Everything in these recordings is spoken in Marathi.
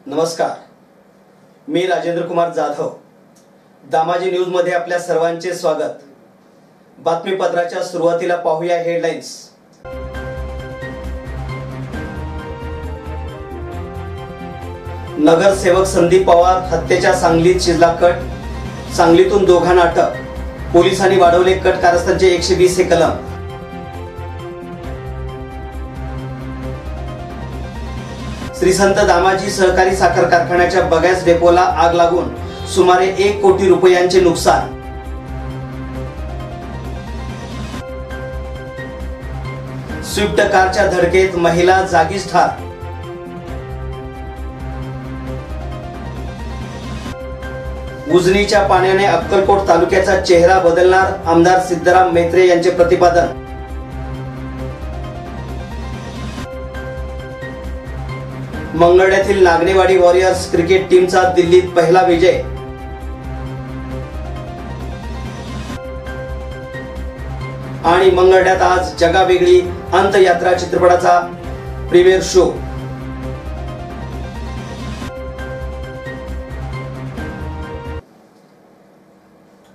नमस्कार, मी राजेंद्र कुमार जाधव. दामाजी न्यूज मध्ये आपल्या सर्वांचे स्वागत. बातमीपत्राच्या सुरुवातीला पाहूया हेडलाईन्स. नगरसेवक संदीप पवार हत्येच्या सांगलीत शिजला कट. सांगलीतून दोघांना अटक. पोलिसांनी वाढवले कट कारस्थानचे 120 हे कलम. श्री संत दामाजी सहकारी साखर कारखान्याच्या बगॅस डेपोला आग लागून सुमारे 1 कोटी रुपयांचे नुकसान. स्विफ्ट कारच्या धडकेत महिला जागीच ठार. उजनीच्या पाण्याने अक्कलकोट तालुक्याचा चेहरा बदलणार, आमदार सिद्धराम म्हेत्रे यांचे प्रतिपादन. मंगळवेढ्यातील नागनेवाडी वॉरियर्स क्रिकेट टीमचा दिल्लीत पहिला विजय. आणि मंगळवेढ्यात आज जगावेगळी अंतयात्रा चित्रपटाचा प्रीमियर शो.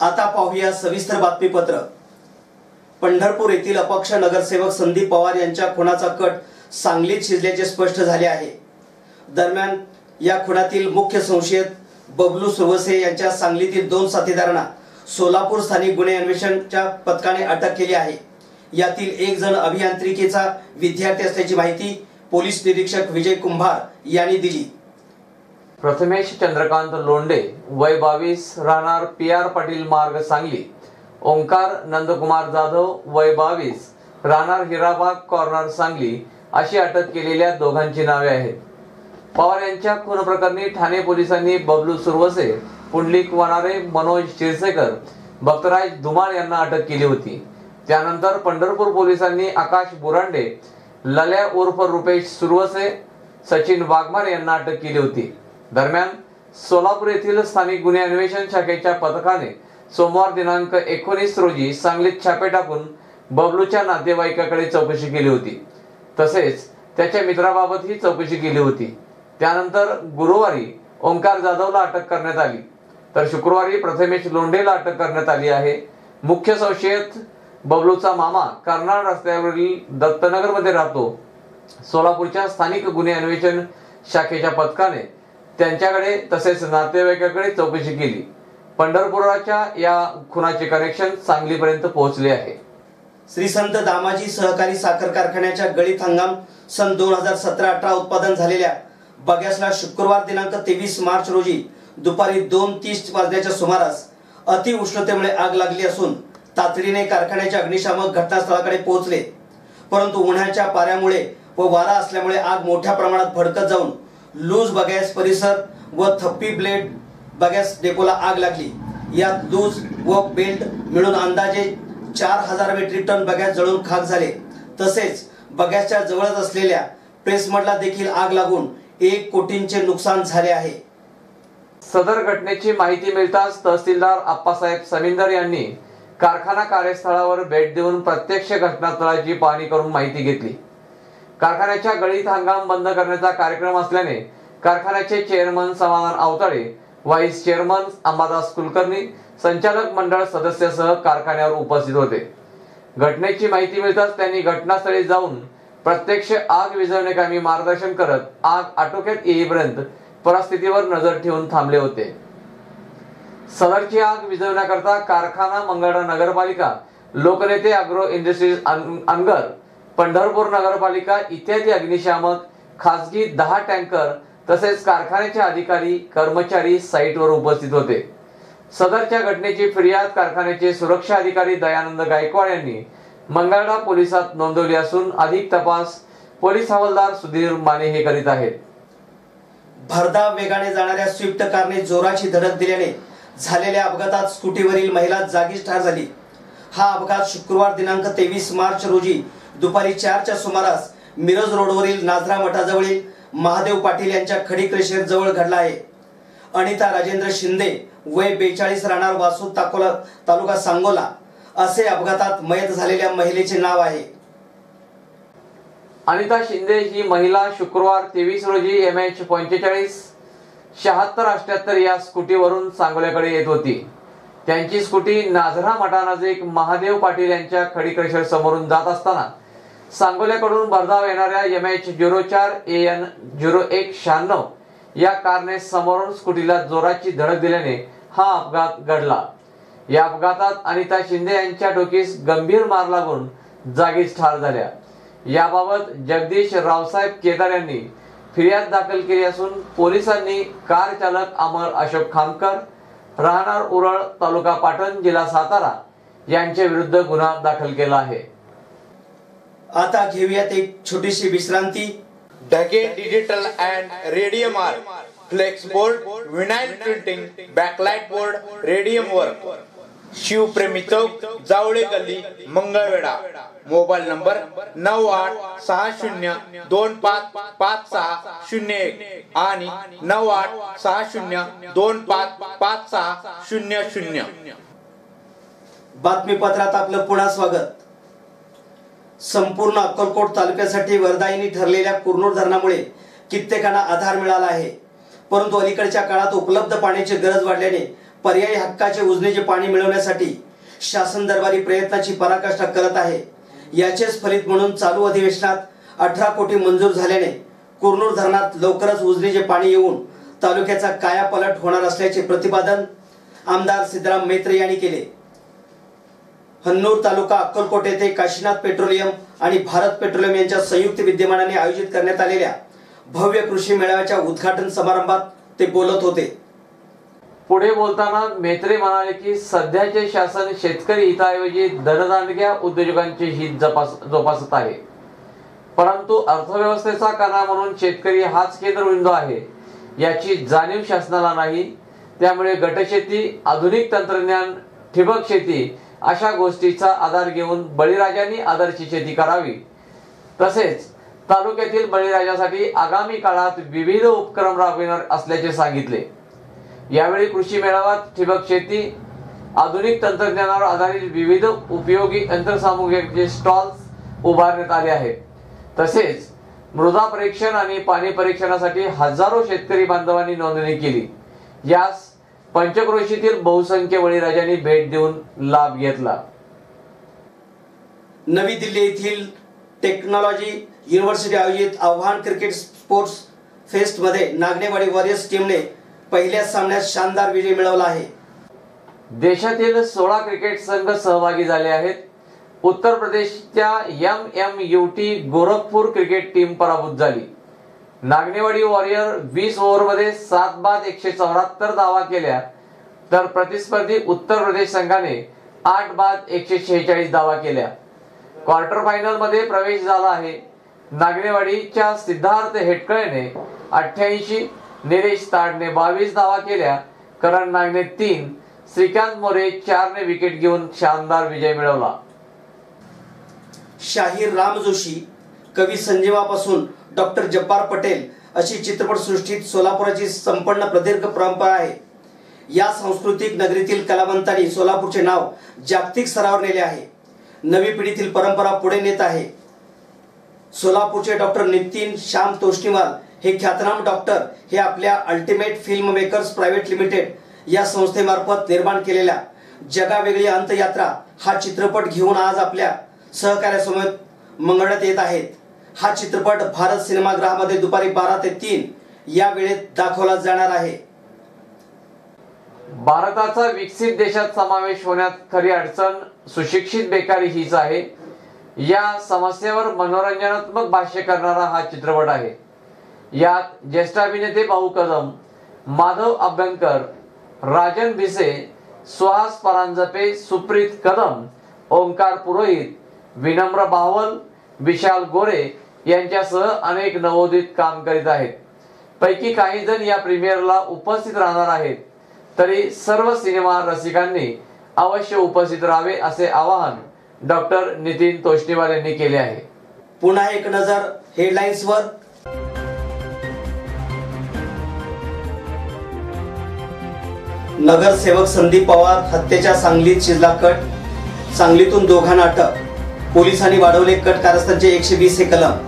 आता पाहूया सविस्तर बातमीपत्र. पंढरपूर येथील अपक्ष नगरसेवक संदीप पवार यांच्या खुनाचा कट सांगलीत शिजल्याचे स्पष्ट झाले आहे. दरम्यान या खुनातील मुख्य संशयित बबलू सुरवसे यांच्या सांगलीतील 2 साथीदारांना सोलापूर स्थानिक गुन्हे अन्वेषणच्या पथकाने अटक केली आहे. यातील एक जण अभियांत्रिकीचा विद्यार्थी असल्याची माहिती पोलीस निरीक्षक विजय कुंभार यांनी दिली. प्रथमेश चंद्रकांत लोंढे वय 22 राहणार PR पाटील मार्ग सांगली. ओंकार नंदकुमार जाधव वय 22 राहणार हिराबाग कॉर्नर सांगली अशी अटक केलेल्या दोघांची नावे आहेत. पवार यांच्या खून प्रकरणी ठाणे पोलिसांनी बबलू सुरवसे, पुंडलिक वनारे, मनोज क्षीरसेकर, भक्तराज धुमाळ यांना अटक केली होती. त्यानंतर पंढरपूर पोलिसांनी आकाश बुरांडे, लल्या उर्फ रुपेश सुरवसे, सचिन वाघमारे यांना अटक केली होती. दरम्यान सोलापूर येथील स्थानिक गुन्हे अन्वेषण शाखेच्या पथकाने सोमवार दिनांक 19 रोजी सांगलीत छापे टाकून बबलूच्या नातेवाईकाकडे चौकशी केली होती. तसेच त्याच्या मित्राबाबतही चौकशी केली होती. त्यानंतर गुरुवारी ओंकार जाधवला अटक करण्यात आली, तर शुक्रवारी प्रथमेश लोंढेला अटक करण्यात आली आहे. मुख्य संशयित बबलूचा मामा कर्नाळ रस्त्यावरील दत्तनगर मध्ये राहतो. सोलापूरच्या स्थानिक गुन्हे अन्वेषण शाखेच्या पथकाने त्यांच्याकडे तसेच नातेवाईकाकडे चौकशी केली. पंढरपुराच्या या खुनाचे कनेक्शन सांगलीपर्यंत पोहोचले आहे. श्री संत दामाजी सहकारी साखर कारखान्याच्या गळीत हंगाम सन 2017-18 उत्पादन झालेल्या बगॅसला शुक्रवार दिनांक 23 मार्च रोजी दुपारी 2:30 वाजण्याच्या सुमारास अति उष्णतेमुळे आग लागली असून तातडीने कारखान्याच्या अग्निशामक घटनास्थळाकडे पोहोचले. परंतु उन्हाच्या पाऱ्यामुळे व वारा असल्यामुळे आग मोठ्या प्रमाणात भडकत जाऊन लूज बगॅस परिसर व थप्पी ब्लेड बगॅस डेपोला आग लागली. यात लूज व बेल्ट मिळून अंदाजे 4000 मेट्रिक टन बगॅस जळून खाक झाले. तसेच बगॅसच्या जवळच असलेल्या प्रेसमडला देखील आग लागून 1 कोटींचे नुकसान झाले आहे. सदर घटनेची माहिती मिळताच तहसीलदार आप्पासाहेब समिंदर यांनी कारखाना कार्यस्थळावर भेट देऊन प्रत्यक्ष घटनास्थळाची पाहणी करून माहिती घेतली. कारखान्याच्या गळीत हंगाम बंद करण्याचा कार्यक्रम असल्याने कारखान्याचे चेअरमन समाधान आवताडे, व्हाईस चेअरमन अंबादास कुलकर्णी, संचालक मंडळ सदस्यासह कारखान्यावर उपस्थित होते. घटनेची माहिती मिळताच त्यांनी घटनास्थळी जाऊन प्रत्यक्ष आग विझवण्याकामी मार्गदर्शन करत आग आटोक्यात येईपर्यंत परिस्थितीवर नजर ठेवून थांबले होते. सदरची आग विझवण्याकरता कारखाना, मंगळवेढा नगरपालिका, लोकनेते अॅग्रो इंडस्ट्रीज अनगर, पंढरपूर नगरपालिका इत्यादी अग्निशामक, खासगी 10 टँकर तसेच कारखान्याचे अधिकारी कर्मचारी साईटवर उपस्थित होते. सदरच्या घटनेची फिर्याद कारखान्याचे सुरक्षा अधिकारी दयानंद गायकवाड यांनी मंगळवेढा पोलिसात नोंदवली असून अधिक तपास पोलीस हवालदार सुधीर माने हे करीत आहेत. भरधाव वेगाने जाणाऱ्या स्विफ्ट कारने जोराची धडक दिल्याने झालेल्या अपघातात स्कूटीवरील महिला जागीच ठार झाली. हा अपघात शुक्रवार दिनांक 23 मार्च रोजी दुपारी 4च्या सुमारास मिरज रोडवरील नाझरा मठाजवळील महादेव पाटील यांच्या खडी क्रेशर जवळ घडला आहे. अनिता राजेंद्र शिंदे वय 42 राहणार वासू तालुका सांगोला असे अपघातात मयत झालेल्या महिलेचे नाव आहे. अनिता शिंदे ही महिला शुक्रवार 23 रोजी MH 45 7678 या स्कूटीवरून सांगोल्याकडे येत होती। त्यांची स्कूटी नाझरा मठानजीक महादेव पाटील यांच्या खडी क्रशर समोरून जात असताना सांगोल्याकडून भरधाव येणाऱ्या MH04 AN 0196 या कारने समोरून स्कूटीला जोराची धडक दिल्याने हा अपघात घडला। या अपघातात अनिता शिंदे यांच्या डोकीस गंभीर मार लागून जागीच ठार झाल्या। याबाबत जगदीश रावसाहेब केदार यांनी फिर्याद दाखल केली असून पोलिसांनी कार चालक अमर अशोक खामकर राहणार उरळ तालुका पाटण जिल्हा सातारा यांच्या विरुद्ध गुन्हा दाखल केला आहे। आता घेऊयात एक छोटीशी विश्रांती। Dhage digital and radium art, flex board, vinyl printing, backlight board, radium work, Shivpremi Chowk, Jawale Galli, Mangalwedha. Mobile number 9860255601 आणि 9860255600। बातमीपत्रात आपलं पुन्हा स्वागत। संपूर्ण अक्कलकोट तालुक्यासाठी वरदायिनी ठरलेल्या कुरनूर धरणामुळे कित्येकांना आधार मिळाला आहे, परंतु अलीकडच्या काळात उपलब्ध पाण्याची गरज वाढल्याने पर्यायी हक्काचे उजनीचे पाणी मिळवण्यासाठी शासन दरबारी प्रयत्नाची पराकाष्ठा करत आहे। याचेच फलित म्हणून चालू अधिवेशनात 18 कोटी मंजूर झाल्याने कुरनूर धरणात लवकरच उजनीचे पाणी येऊन तालुक्याचा कायापालट होणार असल्याचे प्रतिपादन आमदार सिद्धराम मैत्रे यांनी केले। हन्नूर तालुका अक्कलकोट येथे काशीनाथ पेट्रोलियम आणि भारत पेट्रोलियम यांच्या संयुक्त विद्यमानाने आयोजित करण्यात आलेल्या भव्य कृषी मेळाव्याच्या उद्घाटन समारंभात ते बोलत होते। पुढे बोलताना मैत्रे म्हणाले की सध्याचे शासन शेतकरी हिताऐवजी धनदांडग्या उद्योजकांचे हित जोपासत आहे, परंतु अर्थव्यवस्थेचा कणा म्हणून शेतकरी हाच केंद्रबिंदू आहे याची जाणीव शासनाला नाही। त्यामुळे गटशेती, आधुनिक तंत्रज्ञान, ठिबक शेती अशा गोष्टीचा आधार घेऊन बळीराजांनी आदर्श शेती करावी। तसेच तालुक्यातील बळीराजासाठी आगामी काळात विविध उपक्रम राबविणार असल्याचे सांगितले। यावेळी कृषी मेळाव्यात ठिबक शेती, आधुनिक तंत्रज्ञानावर आधारित विविध उपयोगी यंत्रसामुग्रीचे स्टॉल्स उभारण्यात आले आहेत। तसेच मृदा परीक्षण आणि पाणी परीक्षणासाठी हजारो शेतकरी बांधवांनी नोंदणी केली। यास पंचक्रोशीतील बहुसंख्य बळीराजांनी भेट देऊन लाभ घेतला। नवी दिल्ली येथील टेक्नॉलॉजी युनिव्हर्सिटी आयोजित आव्हान क्रिकेट स्पोर्ट्स फेस्ट मध्ये नागनेवाडी वॉरियर्स टीमने पहिल्या सामन्यात शानदार विजय मिळवला आहे। देशातील 16 क्रिकेट संघ सहभागी झाले आहेत। उत्तर प्रदेशच्या MMUT गोरखपूर क्रिकेट टीम पराभूत झाली। नागनेवाडी वॉरियर 20 ओव्हरमध्ये 7 बाद 174 धावा केल्या, तर प्रतिस्पर्धी उत्तर प्रदेश संघाने 8 बाद 146 धावा केल्या। क्वार्टर फायनल मध्ये प्रवेश झाला आहे। नागनेवाडीच्या सिद्धार्थ हेटकळेने 88, निलेश ताडने 22 धावा केल्या, करण नागने 3, श्रीकांत मोरे 4 ने विकेट घेऊन शानदार विजय मिळवला। शाहीर राम जोशी, कवी संजीवापासून डॉक्टर जब्बार पटेल अशी चित्रपटसृष्टीत सोलापुराची संपन्न प्रदीर्घ परंपरा आहे। या सांस्कृतिक नगरीतील कलावंतांनी सोलापूरचे नाव जागतिक स्तरावर नेले आहे। नवी पिढीतील परंपरा पुढे नेत आहे। सोलापूरचे डॉक्टर नितीन श्याम तोष्णीवाल हे ख्यातनाम डॉक्टर हे आपल्या ultimate film makers private limited या संस्थेमार्फत निर्माण केलेल्या जगावेगळी अंतयात्रा हा चित्रपट घेऊन आज आपल्या सहकार्यासमोर मंगळण्यात येत आहेत। हा चित्रपट भारत सिनेमागृहामध्ये दुपारी 12 ते 3 या वेळेत दाखवला जाणार आहे। भारताचा विकसित देशात समावेश होण्यात खरी अडचण सुशिक्षित बेकारी हीच आहे। या समस्येवर मनोरंजनात्मक भाष्य करणारा हा चित्रपट आहे। यात ज्येष्ठ अभिनेते भाऊ कदम, माधव अभ्यंकर, राजन भिसे, सुहास परांजपे, सुप्रीत कदम, ओंकार पुरोहित, विनम्र बावल, विशाल गोरे यांच्यासह अनेक नवोदित काम करीत आहेत। पैकी काही जण या प्रीमियरला उपस्थित राहणार आहेत, तरी सर्व सिनेमा रसिकांनी अवश्य उपस्थित राहावे असे आवाहन डॉक्टर नितीन तोष्णीवाल यांनी केले आहे। पुन्हा एक नजर हेडलाईन्सवर। नगरसेवक संदीप पवार हत्येच्या सांगलीत शिजला कट, सांगलीतून दोघांना अटक, पोलिसांनी वाढवले कट कारस्थानचे 120 हे कलम।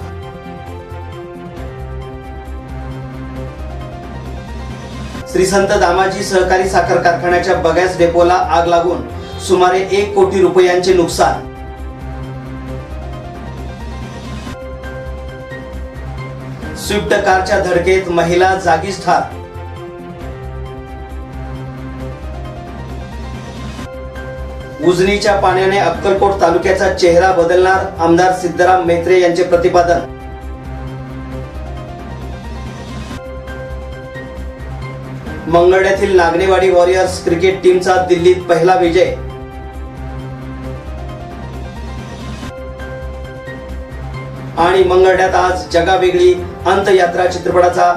श्री संत दामाजी सहकारी साखर कारखान्याच्या बगॅस डेपोला आग लागून सुमारे 1 कोटी रुपयांचे नुकसान. स्विफ्ट कारच्या धडकेत महिला जागीच ठार. उजनीच्या पाण्याने अक्कलकोट तालुक्याचा चेहरा बदलणार, आमदार सिद्धराम म्हेत्रे यांचे प्रतिपादन. मंगळ्यातील नागनेवाडी वॉरियर्स क्रिकेट टीमचा दिल्लीत पहिला विजय. आणि मंगळ्यात आज जगावेगळी अंतयात्रा चित्रपटाचा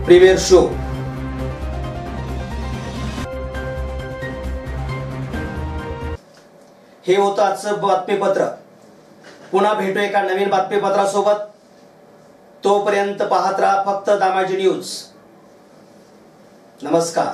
प्रीमियर शो. हे होतं आजचं बातमीपत्र. पुन्हा भेटू एका नवीन बातमीपत्रासोबत. तोपर्यंत पाहत राहा फक्त दामाजी न्यूज. नमस्कार.